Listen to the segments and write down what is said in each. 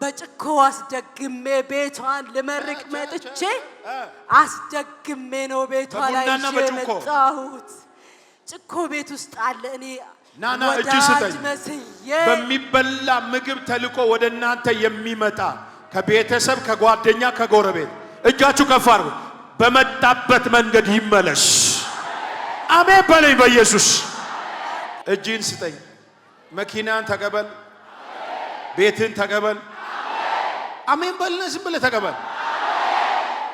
በጭኮ አስደግሜ ቤቷን ልመርቅ መጥቼ አስደግሜ ነው ቤቷ ላይ የመጣሁት። ጭኮ ቤት ውስጥ አለ እኔ ናና እጅ ስጠኝ። በሚበላ ምግብ ተልቆ ወደ እናንተ የሚመጣ ከቤተሰብ ከጓደኛ ከጎረቤት እጃችሁ ከፍ አድርጉ። በመጣበት መንገድ ይመለስ። አሜን በለኝ በኢየሱስ። እጅን ስጠኝ። መኪናን ተቀበል፣ ቤትን ተቀበል። አሜን በልና ዝም ብለህ ተቀበል።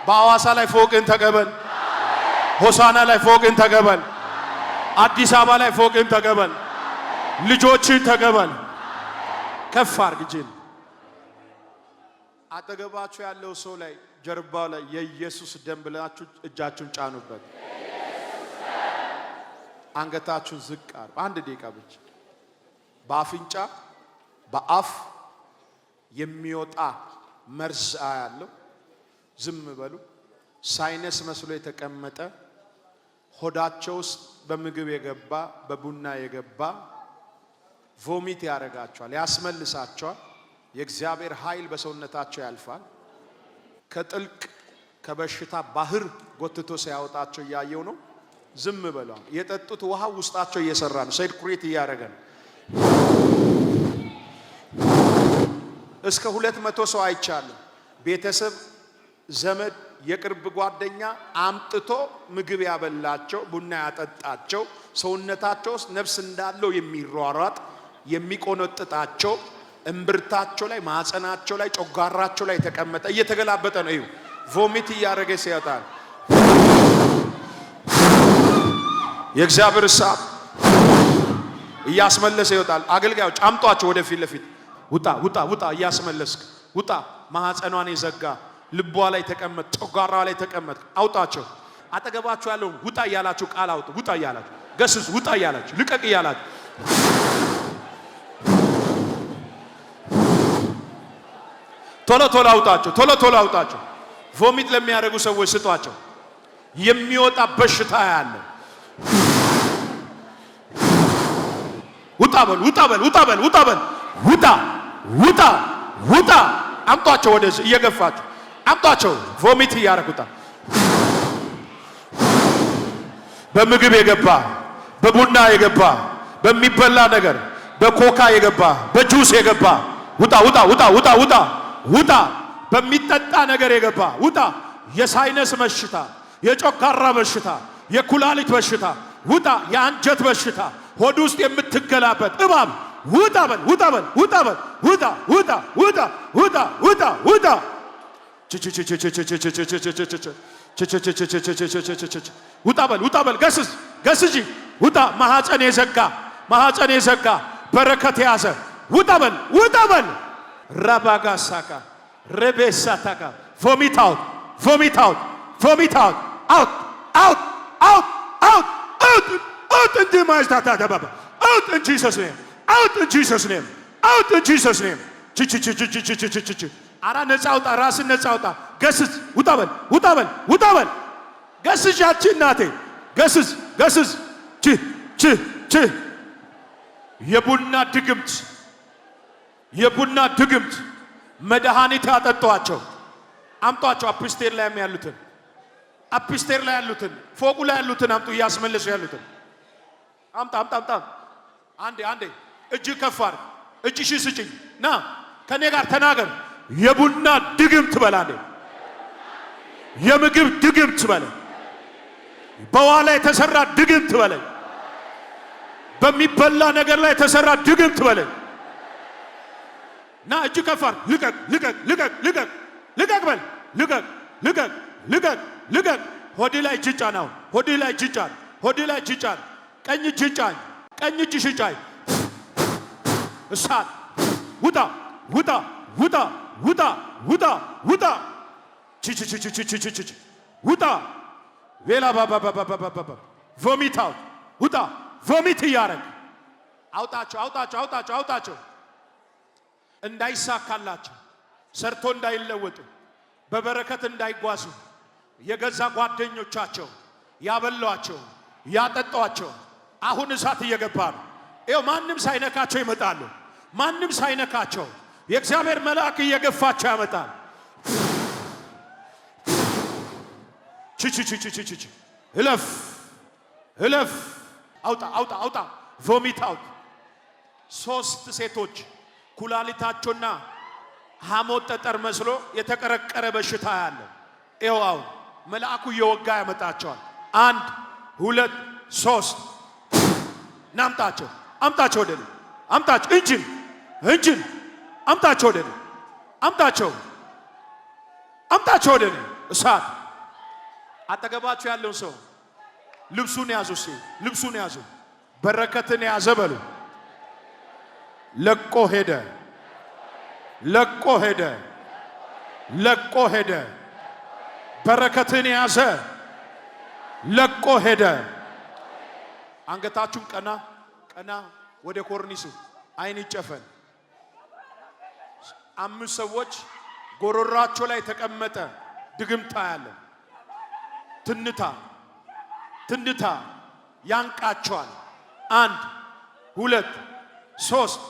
በአዋሳ ላይ ፎቅን ተቀበል፣ ሆሳና ላይ ፎቅን ተቀበል፣ አዲስ አበባ ላይ ፎቅን ተቀበል፣ ልጆችን ተቀበል። ከፍ አድርግ እጅን። አጠገባችሁ ያለው ሰው ላይ ጀርባው ላይ የኢየሱስ ደም ብላችሁ እጃችሁን ጫኑበት። አንገታችሁን ዝቅ አድርጉ። አንድ ደቂቃ ብቻ። በአፍንጫ በአፍ የሚወጣ መርዝ ያለው ዝም በሉ። ሳይነስ መስሎ የተቀመጠ ሆዳቸው ውስጥ በምግብ የገባ በቡና የገባ ቮሚት ያደርጋቸዋል፣ ያስመልሳቸዋል። የእግዚአብሔር ኃይል በሰውነታቸው ያልፋል። ከጥልቅ ከበሽታ ባህር ጎትቶ ሲያወጣቸው እያየው ነው። ዝም በሉ። የጠጡት ውሃ ውስጣቸው እየሰራ ነው፣ ሰርኩሌት እያደረገ ነው። እስከ 200 ሰው አይቻለሁ። ቤተሰብ ዘመድ የቅርብ ጓደኛ አምጥቶ ምግብ ያበላቸው ቡና ያጠጣቸው ሰውነታቸው ውስጥ ነፍስ እንዳለው የሚሯሯጥ የሚቆነጥጣቸው እምብርታቸው ላይ ማጸናቸው ላይ ጮጋራቸው ላይ ተቀመጠ እየተገላበጠ ነው። ይሁ ቮሚት እያደረገ ሲያጣል የእግዚአብሔር እሳት እያስመለሰ ይወጣል። አገልጋዮች አምጧቸው ወደፊት ለፊት። ውጣ ውጣ ውጣ እያስመለስክ ውጣ። ማህፀኗን የዘጋ ልቧ ላይ ተቀመጥ፣ ጮጋራ ላይ ተቀመጥ። አውጣቸው። አጠገባችሁ ያለው ውጣ እያላችሁ ቃል አውጡ። ውጣ እያላችሁ ገስጽ፣ ውጣ እያላችሁ ልቀቅ እያላችሁ ቶሎ ቶሎ አውጣቸው፣ ቶሎ ቶሎ አውጣቸው። ቮሚት ለሚያደርጉ ሰዎች ስጧቸው። የሚወጣ በሽታ ያለ ውጣ በል፣ ውጣ በል፣ ውጣ በል፣ ውጣ በል፣ ውጣ ውጣ ውጣ። አምጧቸው፣ ወደዚህ እየገፋችሁ አምጧቸው። ቮሚት እያደረጉታ በምግብ የገባ በቡና የገባ በሚበላ ነገር በኮካ የገባ በጁስ የገባ ውጣ ውጣ ውጣ ውጣ ውጣ ውጣ። በሚጠጣ ነገር የገባ ውጣ። የሳይነስ በሽታ፣ የጮጋራ በሽታ፣ የኩላሊት በሽታ ውጣ። የአንጀት በሽታ፣ ሆድ ውስጥ የምትገላበት እባብ ውጣ በል፣ ውጣ በል፣ ውጣ በል፣ ውጣ ውጣ ውጣ ውጣ ውጣ ውጣ። ውጣ በል፣ ውጣ በል። ገስጽ፣ ገስጂ። ውጣ። ማህፀን የዘጋ፣ ማህፀን የዘጋ በረከት የያዘ ውጣ በል፣ ውጣ በል። ራባጋሳካ ረቤሳታካ ቮሚት አውት፣ ቮሚት አውት፣ ቮሚት አውት፣ አውት አውት አውት አውት አውት አውት። እንጂ ማይስታታ ደባባ አውት ኢን ጂሰስ ኔም፣ አውት ኢን ጂሰስ ኔም፣ አውት ኢን ጂሰስ ኔም። አራ ነፃ አውጣ፣ ራስን ነፃ አውጣ። ገስጽ፣ ውጣ በል፣ ውጣ በል፣ ውጣ በል። ገስጽ ያቺ እናቴ ገስጽ፣ ገስጽ። ቺ ቺ ቺ የቡና ድግምት፣ የቡና ድግምት መድኃኒት ያጠጧቸው። አምጧቸው። አፕስቴር ላይ ያሉትን፣ አፕስቴር ላይ ያሉትን፣ ፎቁ ላይ ያሉትን አምጡ። እያስመለሱ ያሉትን አምጣ፣ አምጣ፣ አምጣ። አንዴ አንዴ እጅ ከፋር፣ እጅሽ ስጭኝ። ና ከኔ ጋር ተናገር። የቡና ድግምት በላኔ፣ የምግብ ድግምት በለ፣ በኋላ የተሰራ ድግምት በለ፣ በሚበላ ነገር ላይ የተሰራ ድግምት በለ። ና እጅ ከፋር። ልቀቅ፣ ልቀቅ፣ ልቀቅ፣ ልቀቅ፣ ልቀቅ በል። ልቀቅ፣ ልቀቅ፣ ልቀቅ፣ ልቀቅ። ሆዲ ላይ እጅ ጫን። አሁን ሆዲ ላይ እጅ ጫን፣ ሆዲ ላይ እጅ ጫን። ቀኝ እጅ ጫን፣ ቀኝ እጅ ሽጫይ። እሳት ውጣ፣ ውጣ፣ ውጣ፣ ውጣ፣ ውጣ፣ ውጣ። ቺ ቺ ቺ ቺ ቺ ቺ ቺ ውጣ። ሌላ ባባባባባባ ቮሚት አውት። ውጣ። ቮሚት እያረግ አውጣቸው፣ አውጣቸው፣ አውጣቸው፣ አውጣቸው። እንዳይሳካላቸው፣ ሰርቶ እንዳይለወጡ፣ በበረከት እንዳይጓዙ የገዛ ጓደኞቻቸው ያበሏቸው፣ ያጠጧቸው። አሁን እሳት እየገባ ነው። ይኸው ማንም ሳይነካቸው ይመጣሉ። ማንም ሳይነካቸው የእግዚአብሔር መልአክ እየገፋቸው ያመጣል። ቺ እለፍ እለፍ፣ አውጣ አውጣ አውጣ፣ ቮሚት አውት። 3 ሴቶች ኩላሊታቸውና ሐሞት ጠጠር መስሎ የተቀረቀረ በሽታ ያለ ይኸው መልአኩ እየወጋ ያመጣቸዋል። 1 2 3 ናምጣቸው፣ አምጣቸው ወደ እኔ አምጣቸው፣ እንጅን አምጣቸው ወደ እኔ አምጣቸው ወደ እኔ። እሳት አጠገባቸው ያለውን ሰው ልብሱን ያዙ፣ ልብሱን ያዙ። በረከትን ያዘ በሉ። ለቆ ሄደ፣ ለቆ ሄደ፣ ለቆ ሄደ። በረከትን ያዘ፣ ለቆ ሄደ። አንገታችሁን ቀና ቀና ወደ ኮርኒሱ፣ አይን ይጨፈን። 5 ሰዎች ጎሮራቸው ላይ ተቀመጠ ድግምታ ያለ ትንታ ያንቃቸዋል። 1 2 3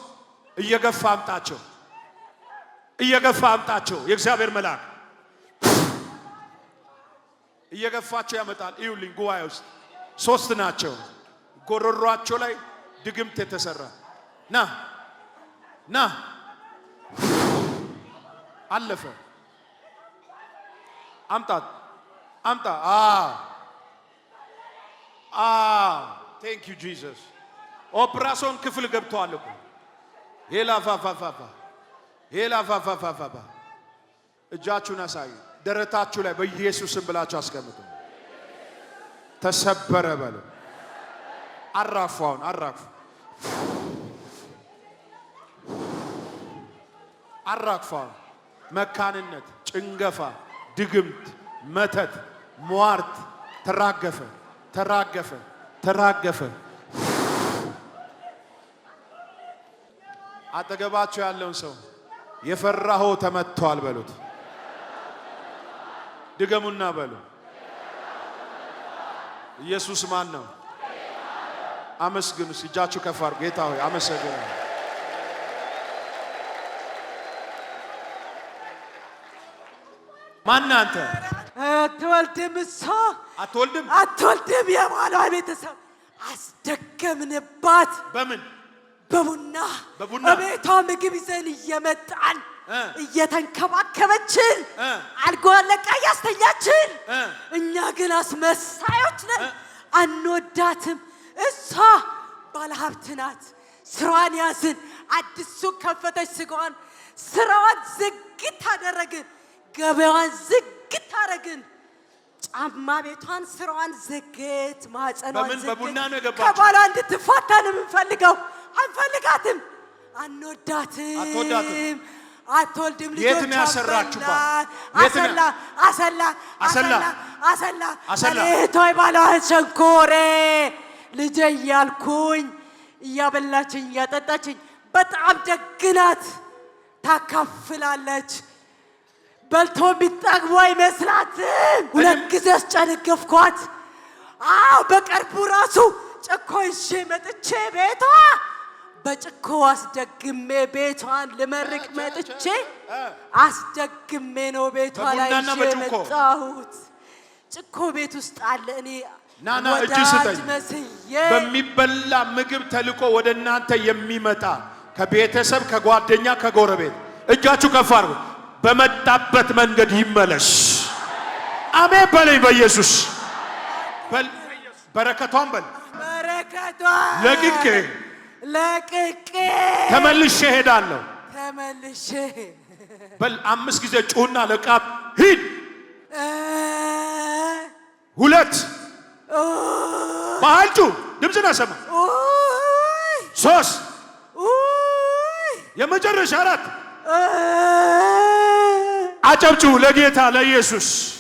እየገፋ አምጣቸው፣ እየገፋ አምጣቸው። የእግዚአብሔር መልአክ እየገፋቸው ያመጣል። ይሁልኝ ጉባኤ ውስጥ 3 ናቸው። ጎሮሯቸው ላይ ድግምት የተሰራ ና አለፈ። አምጣ። ቴንክ ዩ ጂሰስ። ኦፕራሲዮን ክፍል ገብተዋል እኮ ሄላፋፋፋፋ። እጃችሁን አሳዩ። ደረታችሁ ላይ በኢየሱስም ብላችሁ አስቀምጡ። ተሰበረ በሉ። አራፉ። አሁን አራግፉ። መካንነት፣ ጭንገፋ፣ ድግምት፣ መተት፣ ሟርት ተራገፈ። አጠገባችሁ ያለውን ሰው የፈራኸው ተመቷል በሉት። ድገሙና በሉ። ኢየሱስ ማን ነው? አመስግኑ። እጃችሁ ከፍ አድርጉ። ጌታ ሆይ አመሰግናለሁ። ማን አንተ? አትወልድም። የባሏ ቤተሰብ አስደገምንባት። በምን? በቡና ቤቷ ምግብ ይዘን እየመጣን እየተንከባከበችን አልጋ ለቃ እያስተኛችን። እኛ ግን አስመሳዮች ነን፣ አንወዳትም። እሷ ባለሀብት ናት። ስራዋን ያዝን፣ አዲስ ሱቅ ከፈተች። ስራዋን ዝግት አደረግን፣ ገበያዋን ዝግት አደረግን። ጫማ ቤቷን ስራዋን ዝግት፣ ማህፀኗን ዝግት። በቡና ነው የገባችው። ከባሏ እንድትፋታ ነው የምንፈልገው። አንፈልጋትም፣ አንወዳትም። አትወልድም። የት ነው ያሰራችሁባት? አሰላ እህቶይ ባሏ ሸንኮሬ ልጄ እያልኩኝ እያበላችኝ እያጠጣችኝ። በጣም ደግናት፣ ታካፍላለች። በልቶ ቢጠግቦ አይመስላትም። 2 ጊዜ አስጨነገፍኳት። በቅርቡ ራሱ ጭኮ ይዤ መጥቼ ቤቷ በጭኮ አስደግሜ ቤቷን ልመርቅ መጥቼ አስደግሜ ነው ቤቷ ላይ የመጣሁት። ጭኮ ቤት ውስጥ አለ። እኔ ናና እጅ ስጠኝ። በሚበላ ምግብ ተልቆ ወደ እናንተ የሚመጣ ከቤተሰብ ከጓደኛ ከጎረቤት እጃችሁ ከፍ አድርጉ። በመጣበት መንገድ ይመለስ። አሜን በለኝ በኢየሱስ። በረከቷን ለቅቄ ተመልሼ ሄዳለሁ። በል 5 ጊዜ ጩህና ለቃት ሂድ። 2 በኃይል ጩህ፣ ድምፅን አሰማ። 3 የመጨረሻ 4 አጨብጭቡ ለጌታ ለኢየሱስ።